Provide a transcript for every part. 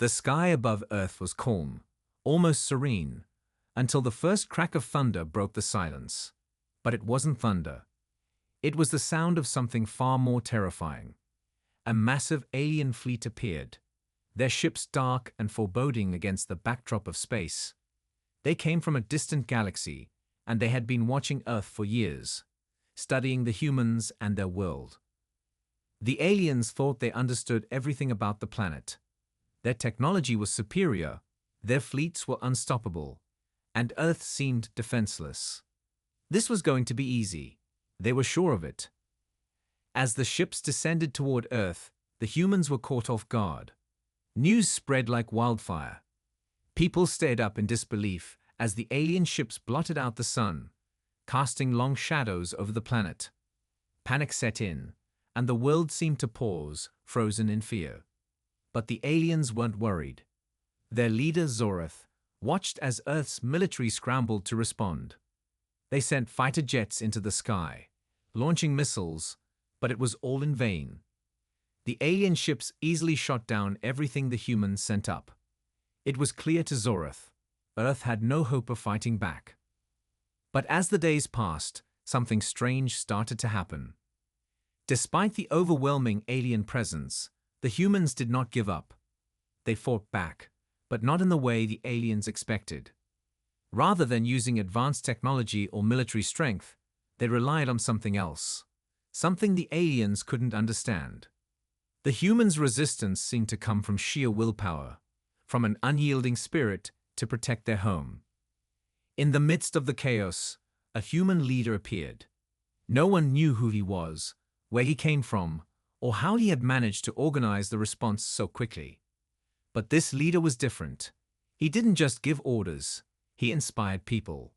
The sky above Earth was calm, almost serene, until the first crack of thunder broke the silence. But it wasn't thunder. It was the sound of something far more terrifying. A massive alien fleet appeared, their ships dark and foreboding against the backdrop of space. They came from a distant galaxy, and they had been watching Earth for years, studying the humans and their world. The aliens thought they understood everything about the planet. Their technology was superior, their fleets were unstoppable, and Earth seemed defenseless. This was going to be easy. They were sure of it. As the ships descended toward Earth, the humans were caught off guard. News spread like wildfire. People stared up in disbelief as the alien ships blotted out the sun, casting long shadows over the planet. Panic set in, and the world seemed to pause, frozen in fear. But the aliens weren't worried. Their leader, Zorath, watched as Earth's military scrambled to respond. They sent fighter jets into the sky, launching missiles, but it was all in vain. The alien ships easily shot down everything the humans sent up. It was clear to Zorath, Earth had no hope of fighting back. But as the days passed, something strange started to happen. Despite the overwhelming alien presence, the humans did not give up. They fought back, but not in the way the aliens expected. Rather than using advanced technology or military strength, they relied on something else, something the aliens couldn't understand. The humans' resistance seemed to come from sheer willpower, from an unyielding spirit to protect their home. In the midst of the chaos, a human leader appeared. No one knew who he was, where he came from, or how he had managed to organize the response so quickly. But this leader was different. He didn't just give orders, he inspired people.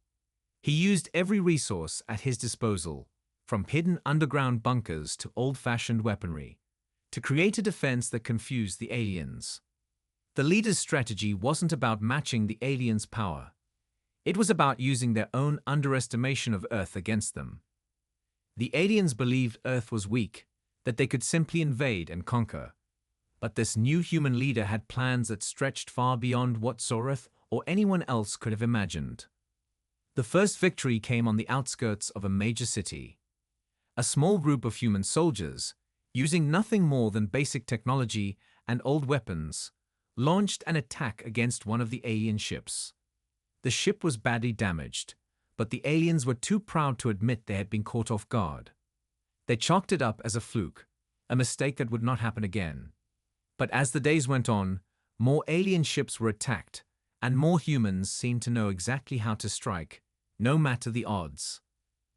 He used every resource at his disposal, from hidden underground bunkers to old-fashioned weaponry, to create a defense that confused the aliens. The leader's strategy wasn't about matching the aliens' power. It was about using their own underestimation of Earth against them. The aliens believed Earth was weak, that they could simply invade and conquer. But this new human leader had plans that stretched far beyond what Zorath or anyone else could have imagined. The first victory came on the outskirts of a major city. A small group of human soldiers, using nothing more than basic technology and old weapons, launched an attack against one of the alien ships. The ship was badly damaged, but the aliens were too proud to admit they had been caught off guard. They chalked it up as a fluke, a mistake that would not happen again. But as the days went on, more alien ships were attacked, and more humans seemed to know exactly how to strike, no matter the odds.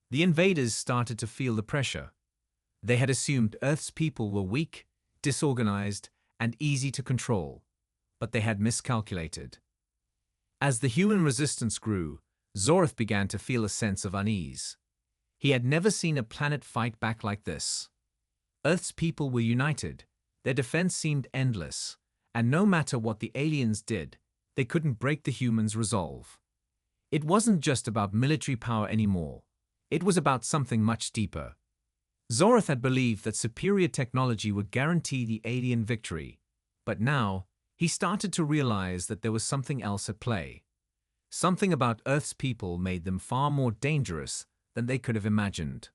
The invaders started to feel the pressure. They had assumed Earth's people were weak, disorganized, and easy to control, but they had miscalculated. As the human resistance grew, Zorath began to feel a sense of unease. He had never seen a planet fight back like this. Earth's people were united, their defense seemed endless, and no matter what the aliens did, they couldn't break the humans' resolve. It wasn't just about military power anymore. It was about something much deeper. Zorath had believed that superior technology would guarantee the alien victory, but now he started to realize that there was something else at play. Something about Earth's people made them far more dangerous than they could have imagined.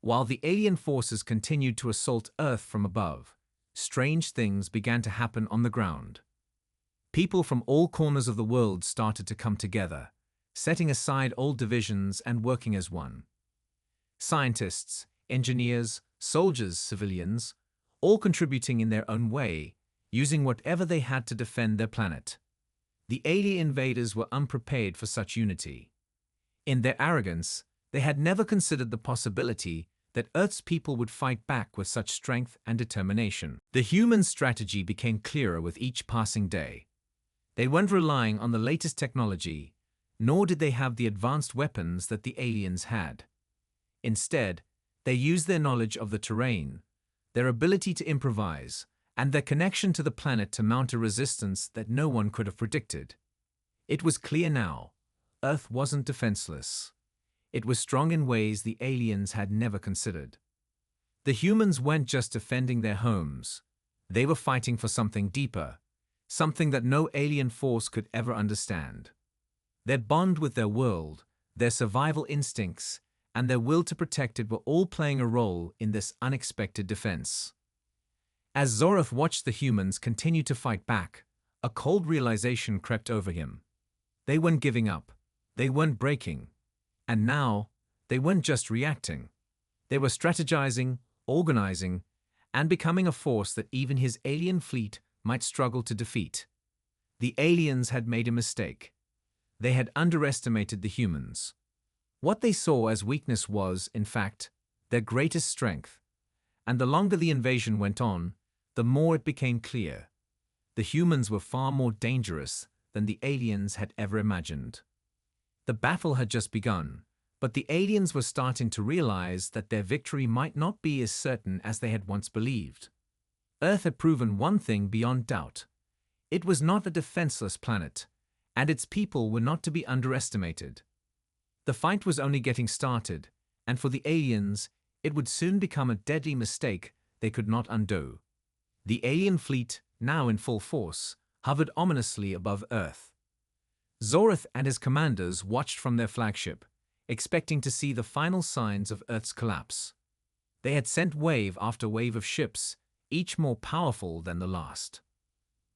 While the alien forces continued to assault Earth from above, strange things began to happen on the ground. People from all corners of the world started to come together, setting aside old divisions and working as one. Scientists, engineers, soldiers, civilians, all contributing in their own way, using whatever they had to defend their planet. The alien invaders were unprepared for such unity. In their arrogance, they had never considered the possibility that Earth's people would fight back with such strength and determination. The human strategy became clearer with each passing day. They weren't relying on the latest technology, nor did they have the advanced weapons that the aliens had. Instead, they used their knowledge of the terrain, their ability to improvise, and their connection to the planet to mount a resistance that no one could have predicted. It was clear now, Earth wasn't defenseless. It was strong in ways the aliens had never considered. The humans weren't just defending their homes. They were fighting for something deeper, something that no alien force could ever understand. Their bond with their world, their survival instincts, and their will to protect it were all playing a role in this unexpected defense. As Zorath watched the humans continue to fight back, a cold realization crept over him. They weren't giving up. They weren't breaking. And now, they weren't just reacting. They were strategizing, organizing, and becoming a force that even his alien fleet might struggle to defeat. The aliens had made a mistake. They had underestimated the humans. What they saw as weakness was, in fact, their greatest strength. And the longer the invasion went on, the more it became clear. The humans were far more dangerous than the aliens had ever imagined. The battle had just begun, but the aliens were starting to realize that their victory might not be as certain as they had once believed. Earth had proven one thing beyond doubt. It was not a defenseless planet, and its people were not to be underestimated. The fight was only getting started, and for the aliens, it would soon become a deadly mistake they could not undo. The alien fleet, now in full force, hovered ominously above Earth. Zorath and his commanders watched from their flagship, expecting to see the final signs of Earth's collapse. They had sent wave after wave of ships, each more powerful than the last.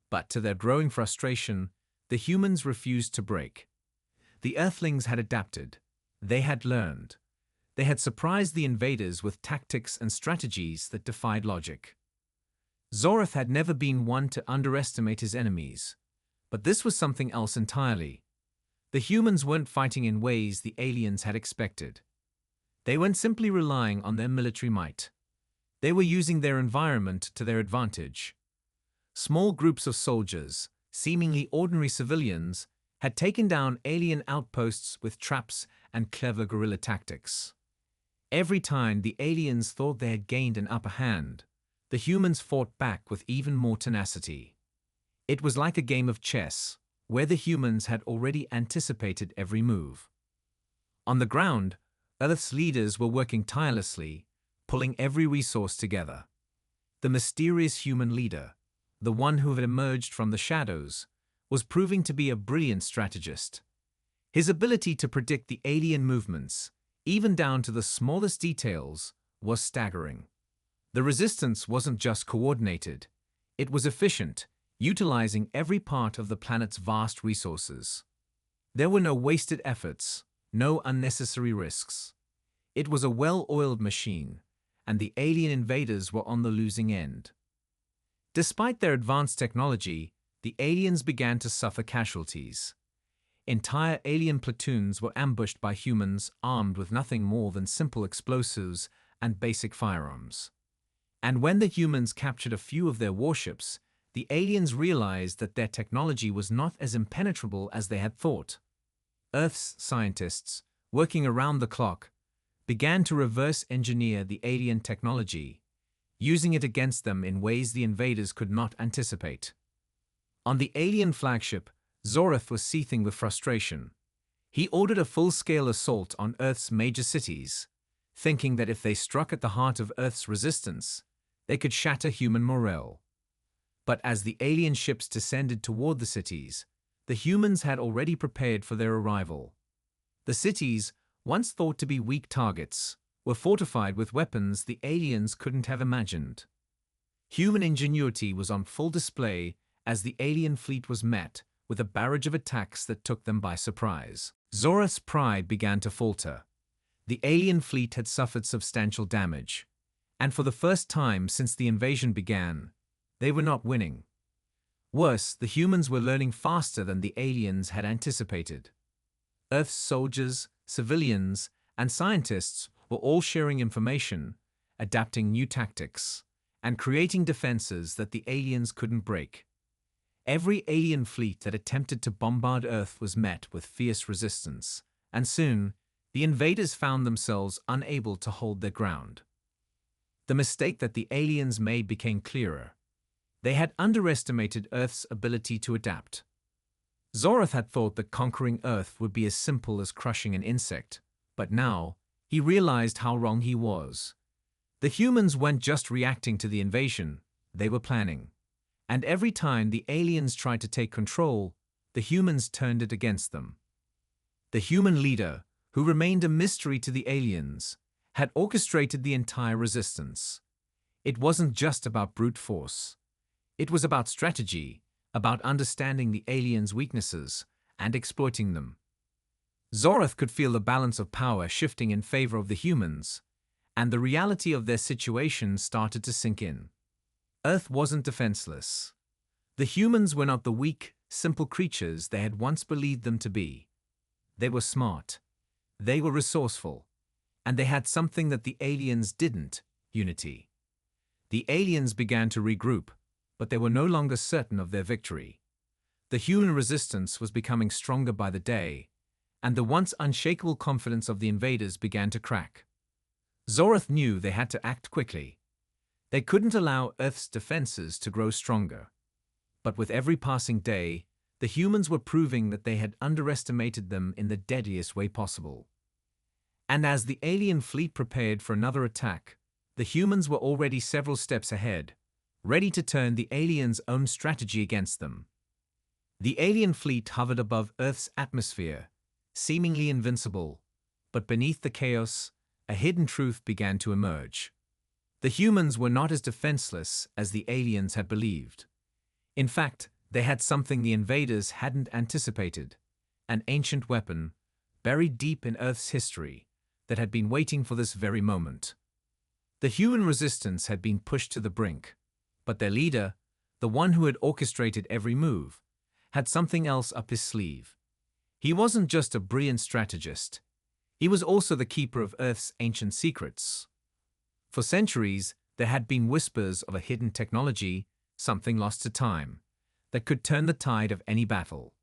But to their growing frustration, the humans refused to break. The Earthlings had adapted. They had learned. They had surprised the invaders with tactics and strategies that defied logic. Zorath had never been one to underestimate his enemies, but this was something else entirely. The humans weren't fighting in ways the aliens had expected. They weren't simply relying on their military might. They were using their environment to their advantage. Small groups of soldiers, seemingly ordinary civilians, had taken down alien outposts with traps and clever guerrilla tactics. Every time the aliens thought they had gained an upper hand, the humans fought back with even more tenacity. It was like a game of chess, where the humans had already anticipated every move. On the ground, Earth's leaders were working tirelessly, pulling every resource together. The mysterious human leader, the one who had emerged from the shadows, was proving to be a brilliant strategist. His ability to predict the alien movements, even down to the smallest details, was staggering. The resistance wasn't just coordinated, it was efficient, utilizing every part of the planet's vast resources. There were no wasted efforts, no unnecessary risks. It was a well-oiled machine, and the alien invaders were on the losing end. Despite their advanced technology, the aliens began to suffer casualties. Entire alien platoons were ambushed by humans armed with nothing more than simple explosives and basic firearms. And when the humans captured a few of their warships, the aliens realized that their technology was not as impenetrable as they had thought. Earth's scientists, working around the clock, began to reverse engineer the alien technology, using it against them in ways the invaders could not anticipate. On the alien flagship, Zorath was seething with frustration. He ordered a full-scale assault on Earth's major cities, thinking that if they struck at the heart of Earth's resistance, they could shatter human morale. But as the alien ships descended toward the cities, the humans had already prepared for their arrival. The cities, once thought to be weak targets, were fortified with weapons the aliens couldn't have imagined. Human ingenuity was on full display as the alien fleet was met with a barrage of attacks that took them by surprise. Zorath's pride began to falter. The alien fleet had suffered substantial damage, and for the first time since the invasion began, they were not winning. Worse, the humans were learning faster than the aliens had anticipated. Earth's soldiers, civilians, and scientists were all sharing information, adapting new tactics, and creating defenses that the aliens couldn't break. Every alien fleet that attempted to bombard Earth was met with fierce resistance, and soon, the invaders found themselves unable to hold their ground. The mistake that the aliens made became clearer. They had underestimated Earth's ability to adapt. Zorath had thought that conquering Earth would be as simple as crushing an insect, but now, he realized how wrong he was. The humans weren't just reacting to the invasion, they were planning. And every time the aliens tried to take control, the humans turned it against them. The human leader, who remained a mystery to the aliens, had orchestrated the entire resistance. It wasn't just about brute force. It was about strategy, about understanding the aliens' weaknesses and exploiting them. Zorath could feel the balance of power shifting in favor of the humans, and the reality of their situation started to sink in. Earth wasn't defenseless. The humans were not the weak, simple creatures they had once believed them to be. They were smart. They were resourceful. And they had something that the aliens didn't: unity. The aliens began to regroup, but they were no longer certain of their victory. The human resistance was becoming stronger by the day, and the once unshakable confidence of the invaders began to crack. Zorath knew they had to act quickly. They couldn't allow Earth's defenses to grow stronger. But with every passing day, the humans were proving that they had underestimated them in the deadliest way possible. And as the alien fleet prepared for another attack, the humans were already several steps ahead, ready to turn the aliens' own strategy against them. The alien fleet hovered above Earth's atmosphere, seemingly invincible, but beneath the chaos, a hidden truth began to emerge. The humans were not as defenseless as the aliens had believed. In fact, they had something the invaders hadn't anticipated: an ancient weapon, buried deep in Earth's history, that had been waiting for this very moment. The human resistance had been pushed to the brink, but their leader, the one who had orchestrated every move, had something else up his sleeve. He wasn't just a brilliant strategist. He was also the keeper of Earth's ancient secrets. For centuries, there had been whispers of a hidden technology, something lost to time, that could turn the tide of any battle.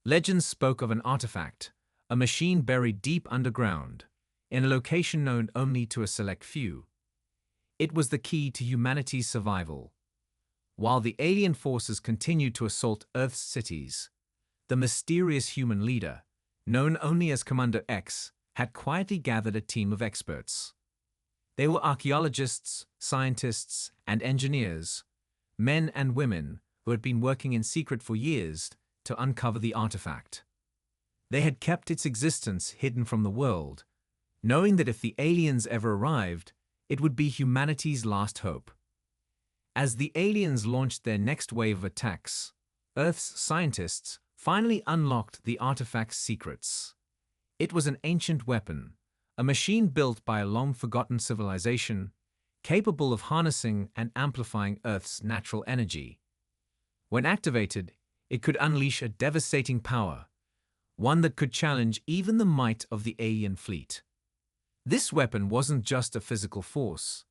Legends spoke of an artifact, a machine buried deep underground, in a location known only to a select few. It was the key to humanity's survival. While the alien forces continued to assault Earth's cities, the mysterious human leader, known only as Commander X, had quietly gathered a team of experts. They were archaeologists, scientists, and engineers, men and women who had been working in secret for years to uncover the artifact. They had kept its existence hidden from the world, knowing that if the aliens ever arrived, it would be humanity's last hope. As the aliens launched their next wave of attacks, Earth's scientists finally unlocked the artifact's secrets. It was an ancient weapon, a machine built by a long-forgotten civilization, capable of harnessing and amplifying Earth's natural energy. When activated, it could unleash a devastating power, one that could challenge even the might of the alien fleet. This weapon wasn't just a physical force.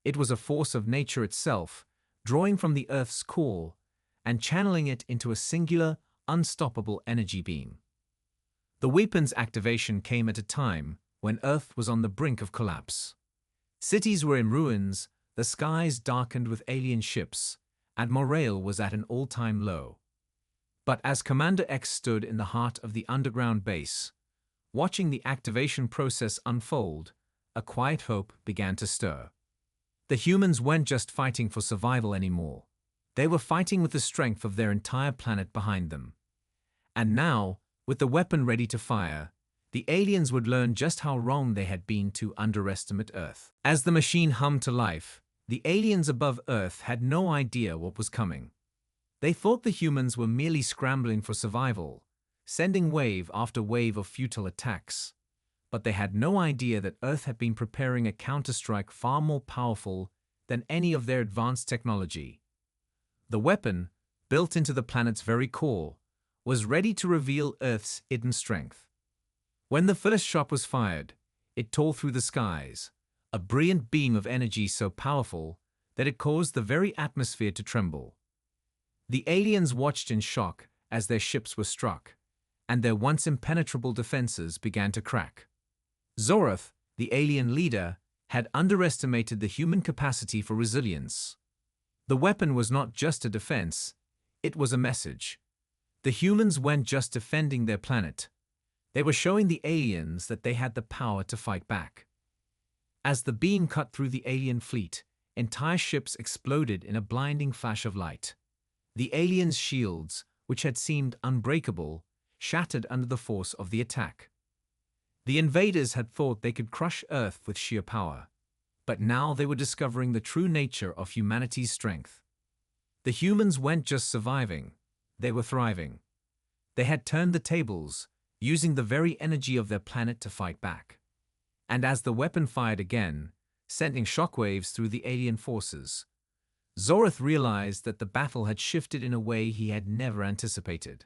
It was a force of nature itself, drawing from the Earth's core and channeling it into a singular, unstoppable energy beam. The weapon's activation came at a time when Earth was on the brink of collapse. Cities were in ruins, the skies darkened with alien ships, and morale was at an all-time low. But as Commander X stood in the heart of the underground base, watching the activation process unfold, a quiet hope began to stir. The humans weren't just fighting for survival anymore. They were fighting with the strength of their entire planet behind them. And now, with the weapon ready to fire, the aliens would learn just how wrong they had been to underestimate Earth. As the machine hummed to life, the aliens above Earth had no idea what was coming. They thought the humans were merely scrambling for survival, sending wave after wave of futile attacks. But they had no idea that Earth had been preparing a counterstrike far more powerful than any of their advanced technology. The weapon, built into the planet's very core, was ready to reveal Earth's hidden strength. When the first shot was fired, it tore through the skies, a brilliant beam of energy so powerful that it caused the very atmosphere to tremble. The aliens watched in shock as their ships were struck, and their once impenetrable defenses began to crack. Zorath, the alien leader, had underestimated the human capacity for resilience. The weapon was not just a defense, it was a message. The humans weren't just defending their planet. They were showing the aliens that they had the power to fight back. As the beam cut through the alien fleet, entire ships exploded in a blinding flash of light. The aliens' shields, which had seemed unbreakable, shattered under the force of the attack. The invaders had thought they could crush Earth with sheer power, but now they were discovering the true nature of humanity's strength. The humans weren't just surviving, they were thriving. They had turned the tables, using the very energy of their planet to fight back. And as the weapon fired again, sending shockwaves through the alien forces, Zorath realized that the battle had shifted in a way he had never anticipated.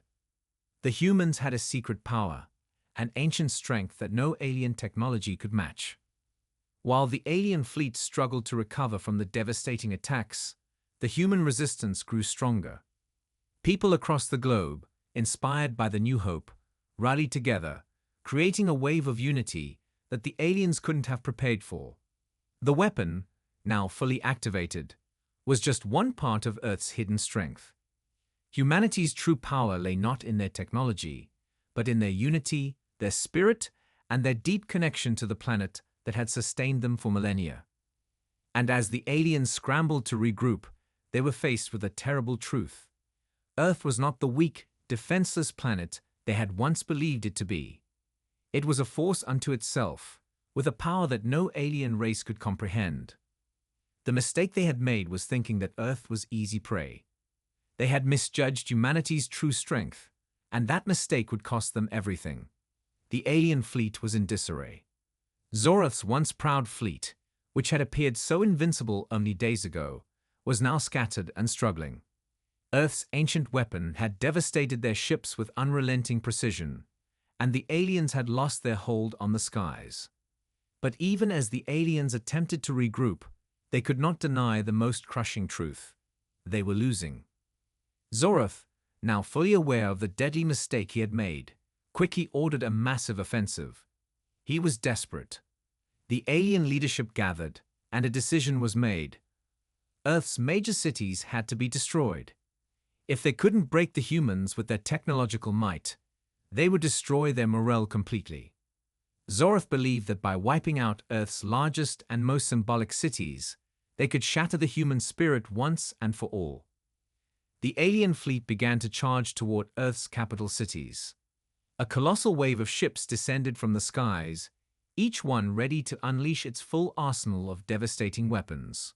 The humans had a secret power, an ancient strength that no alien technology could match. While the alien fleet struggled to recover from the devastating attacks, the human resistance grew stronger. People across the globe, inspired by the new hope, rallied together, creating a wave of unity that the aliens couldn't have prepared for. The weapon, now fully activated, was just one part of Earth's hidden strength. Humanity's true power lay not in their technology, but in their unity, their spirit, and their deep connection to the planet that had sustained them for millennia. And as the aliens scrambled to regroup, they were faced with a terrible truth. Earth was not the weak, defenseless planet they had once believed it to be. It was a force unto itself, with a power that no alien race could comprehend. The mistake they had made was thinking that Earth was easy prey. They had misjudged humanity's true strength, and that mistake would cost them everything. The alien fleet was in disarray. Zorath's once proud fleet, which had appeared so invincible only days ago, was now scattered and struggling. Earth's ancient weapon had devastated their ships with unrelenting precision, and the aliens had lost their hold on the skies. But even as the aliens attempted to regroup, they could not deny the most crushing truth. They were losing. Zorath, now fully aware of the deadly mistake he had made, quickly ordered a massive offensive. He was desperate. The alien leadership gathered, and a decision was made. Earth's major cities had to be destroyed. If they couldn't break the humans with their technological might, they would destroy their morale completely. Zorath believed that by wiping out Earth's largest and most symbolic cities, they could shatter the human spirit once and for all. The alien fleet began to charge toward Earth's capital cities. A colossal wave of ships descended from the skies, each one ready to unleash its full arsenal of devastating weapons.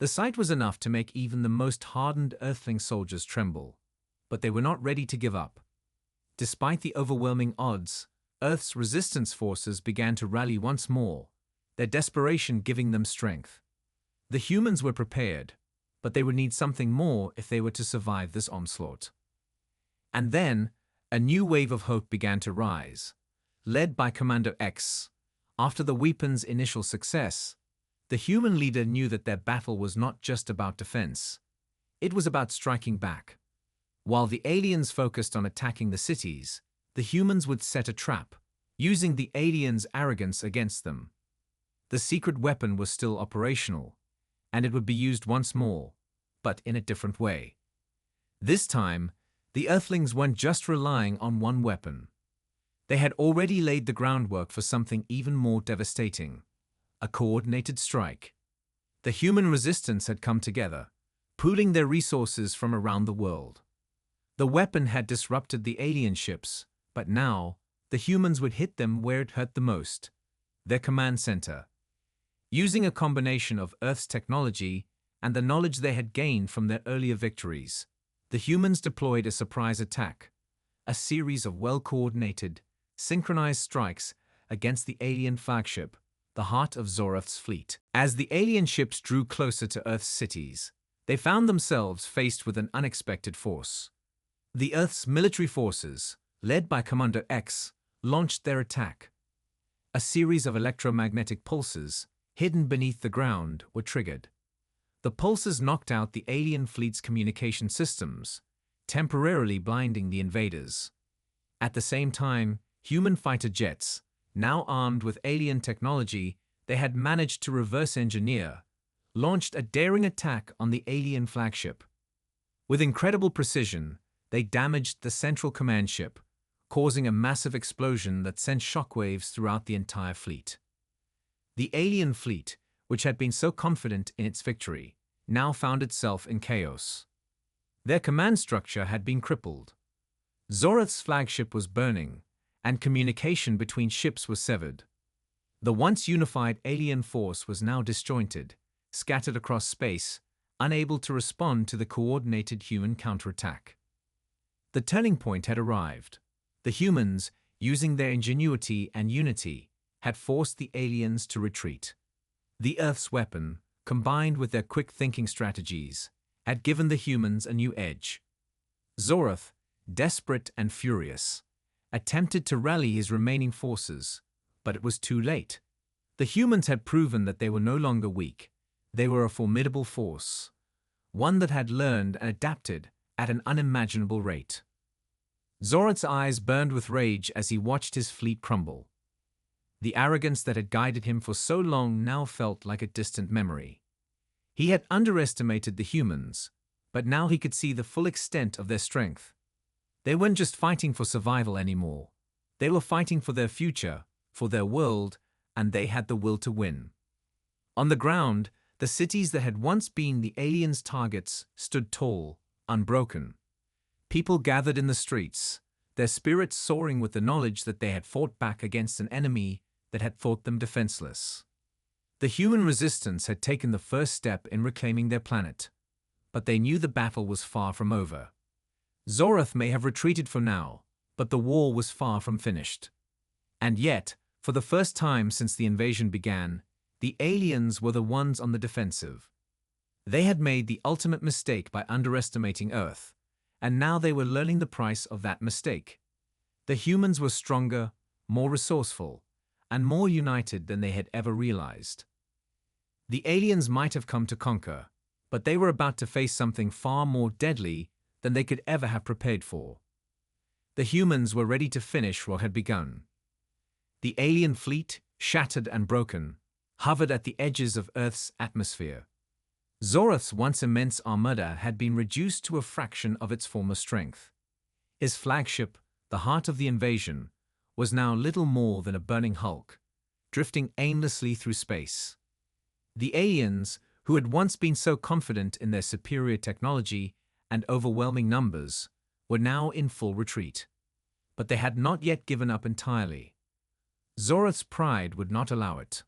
The sight was enough to make even the most hardened Earthling soldiers tremble, but they were not ready to give up. Despite the overwhelming odds, Earth's resistance forces began to rally once more, their desperation giving them strength. The humans were prepared, but they would need something more if they were to survive this onslaught. And then, a new wave of hope began to rise. Led by Commander X, after the weapon's initial success, the human leader knew that their battle was not just about defense. It was about striking back. While the aliens focused on attacking the cities, the humans would set a trap, using the aliens' arrogance against them. The secret weapon was still operational, and it would be used once more, but in a different way. This time, the Earthlings weren't just relying on one weapon. They had already laid the groundwork for something even more devastating: a coordinated strike. The human resistance had come together, pooling their resources from around the world. The weapon had disrupted the alien ships, but now, the humans would hit them where it hurt the most: their command center. Using a combination of Earth's technology and the knowledge they had gained from their earlier victories, the humans deployed a surprise attack, a series of well-coordinated, synchronized strikes against the alien flagship, the heart of Zorath's fleet. As the alien ships drew closer to Earth's cities, they found themselves faced with an unexpected force. The Earth's military forces, led by Commander X, launched their attack. A series of electromagnetic pulses, hidden beneath the ground, were triggered. The pulses knocked out the alien fleet's communication systems, temporarily blinding the invaders. At the same time, human fighter jets, now armed with alien technology they had managed to reverse engineer, launched a daring attack on the alien flagship. With incredible precision, they damaged the central command ship, causing a massive explosion that sent shockwaves throughout the entire fleet. The alien fleet, which had been so confident in its victory, now found itself in chaos. Their command structure had been crippled. Zorath's flagship was burning, and communication between ships was severed. The once unified alien force was now disjointed, scattered across space, unable to respond to the coordinated human counterattack. The turning point had arrived. The humans, using their ingenuity and unity, had forced the aliens to retreat. The Earth's weapon, combined with their quick-thinking strategies, had given the humans a new edge. Zorath, desperate and furious, attempted to rally his remaining forces, but it was too late. The humans had proven that they were no longer weak. They were a formidable force, one that had learned and adapted at an unimaginable rate. Zorath's eyes burned with rage as he watched his fleet crumble. The arrogance that had guided him for so long now felt like a distant memory. He had underestimated the humans, but now he could see the full extent of their strength. They weren't just fighting for survival anymore. They were fighting for their future, for their world, and they had the will to win. On the ground, the cities that had once been the aliens' targets stood tall, unbroken. People gathered in the streets, their spirits soaring with the knowledge that they had fought back against an enemy that had thought them defenseless. The human resistance had taken the first step in reclaiming their planet, but they knew the battle was far from over. Zorath may have retreated for now, but the war was far from finished. And yet, for the first time since the invasion began, the aliens were the ones on the defensive. They had made the ultimate mistake by underestimating Earth, and now they were learning the price of that mistake. The humans were stronger, more resourceful, and more united than they had ever realized. The aliens might have come to conquer, but they were about to face something far more deadly than they could ever have prepared for. The humans were ready to finish what had begun. The alien fleet, shattered and broken, hovered at the edges of Earth's atmosphere. Zorath's once immense armada had been reduced to a fraction of its former strength. His flagship, the heart of the invasion, was now little more than a burning hulk, drifting aimlessly through space. The aliens, who had once been so confident in their superior technology and overwhelming numbers, were now in full retreat. But they had not yet given up entirely. Zorath's pride would not allow it.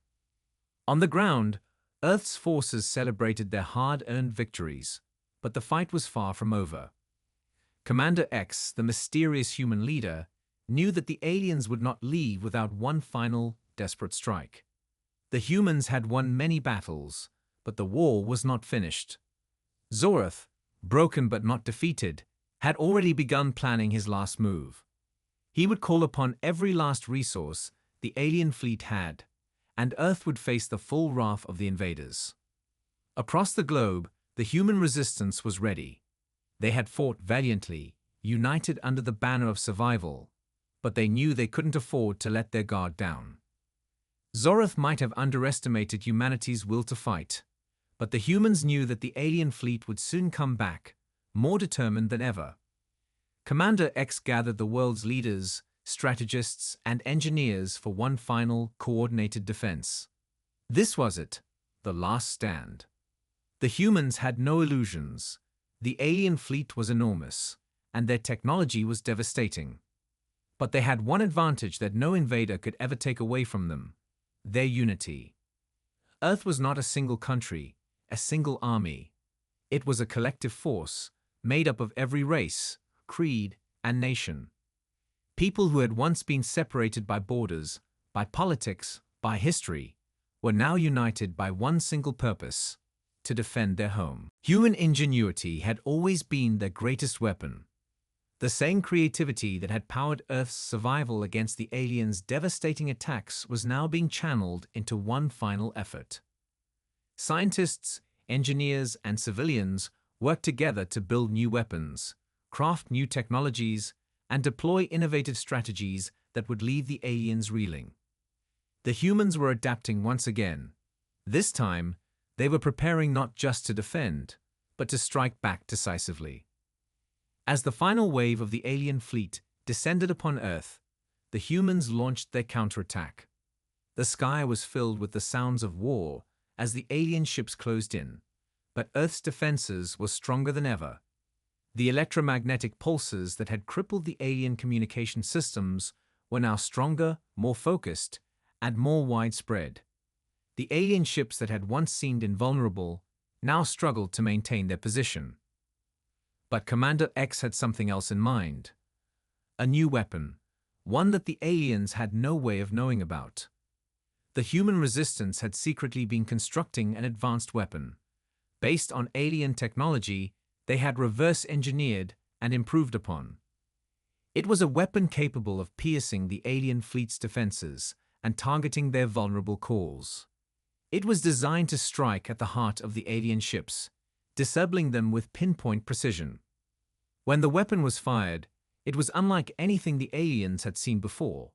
On the ground, Earth's forces celebrated their hard-earned victories, but the fight was far from over. Commander X, the mysterious human leader, knew that the aliens would not leave without one final, desperate strike. The humans had won many battles, but the war was not finished. Zorath, broken but not defeated, had already begun planning his last move. He would call upon every last resource the alien fleet had, and Earth would face the full wrath of the invaders. Across the globe, the human resistance was ready. They had fought valiantly, united under the banner of survival, but they knew they couldn't afford to let their guard down. Zorath might have underestimated humanity's will to fight, but the humans knew that the alien fleet would soon come back, more determined than ever. Commander X gathered the world's leaders, strategists, and engineers for one final, coordinated defense. This was it, the last stand. The humans had no illusions. The alien fleet was enormous, and their technology was devastating. But they had one advantage that no invader could ever take away from them: their unity. Earth was not a single country, a single army. It was a collective force, made up of every race, creed, and nation. People who had once been separated by borders, by politics, by history, were now united by one single purpose: to defend their home. Human ingenuity had always been their greatest weapon. The same creativity that had powered Earth's survival against the aliens' devastating attacks was now being channeled into one final effort. Scientists, engineers, and civilians worked together to build new weapons, craft new technologies, and deploy innovative strategies that would leave the aliens reeling. The humans were adapting once again. This time, they were preparing not just to defend, but to strike back decisively. As the final wave of the alien fleet descended upon Earth, the humans launched their counterattack. The sky was filled with the sounds of war as the alien ships closed in, but Earth's defenses were stronger than ever. The electromagnetic pulses that had crippled the alien communication systems were now stronger, more focused, and more widespread. The alien ships that had once seemed invulnerable now struggled to maintain their position. But Commander X had something else in mind. A new weapon, one that the aliens had no way of knowing about. The human resistance had secretly been constructing an advanced weapon. Based on alien technology, they had reverse-engineered and improved upon. It was a weapon capable of piercing the alien fleet's defenses and targeting their vulnerable cores. It was designed to strike at the heart of the alien ships, disabling them with pinpoint precision. When the weapon was fired, it was unlike anything the aliens had seen before.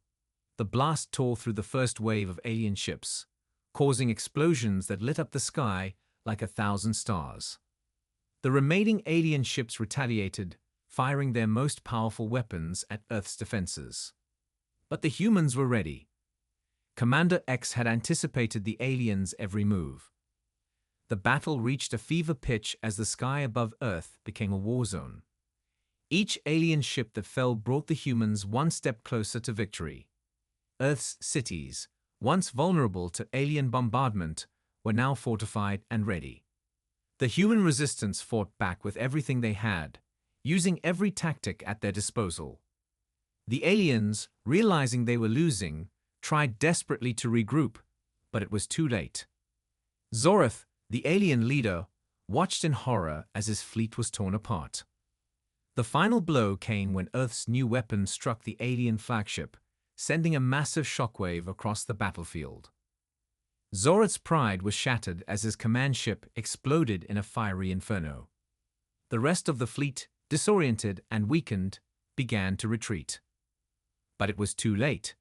The blast tore through the first wave of alien ships, causing explosions that lit up the sky like 1,000 stars. The remaining alien ships retaliated, firing their most powerful weapons at Earth's defenses. But the humans were ready. Commander X had anticipated the aliens' every move. The battle reached a fever pitch as the sky above Earth became a war zone. Each alien ship that fell brought the humans one step closer to victory. Earth's cities, once vulnerable to alien bombardment, were now fortified and ready. The human resistance fought back with everything they had, using every tactic at their disposal. The aliens, realizing they were losing, tried desperately to regroup, but it was too late. Zorath, the alien leader, watched in horror as his fleet was torn apart. The final blow came when Earth's new weapon struck the alien flagship, sending a massive shockwave across the battlefield. Zorath's pride was shattered as his command ship exploded in a fiery inferno. The rest of the fleet, disoriented and weakened, began to retreat. But it was too late.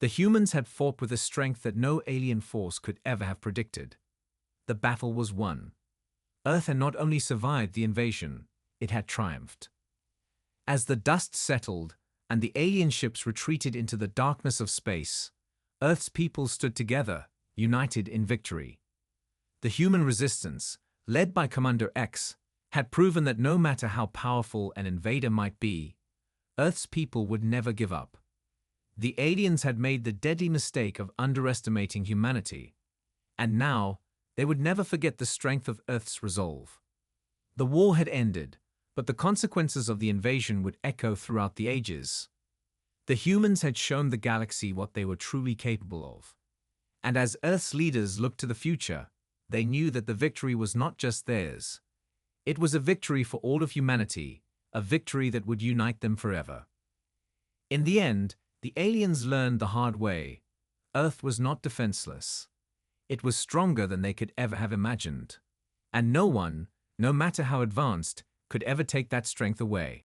The humans had fought with a strength that no alien force could ever have predicted. The battle was won. Earth had not only survived the invasion, it had triumphed. As the dust settled and the alien ships retreated into the darkness of space, Earth's people stood together, united in victory. The human resistance, led by Commander X, had proven that no matter how powerful an invader might be, Earth's people would never give up. The aliens had made the deadly mistake of underestimating humanity, and now they would never forget the strength of Earth's resolve. The war had ended, but the consequences of the invasion would echo throughout the ages. The humans had shown the galaxy what they were truly capable of. And as Earth's leaders looked to the future, they knew that the victory was not just theirs. It was a victory for all of humanity, a victory that would unite them forever. In the end, the aliens learned the hard way. Earth was not defenseless. It was stronger than they could ever have imagined. And no one, no matter how advanced, could ever take that strength away.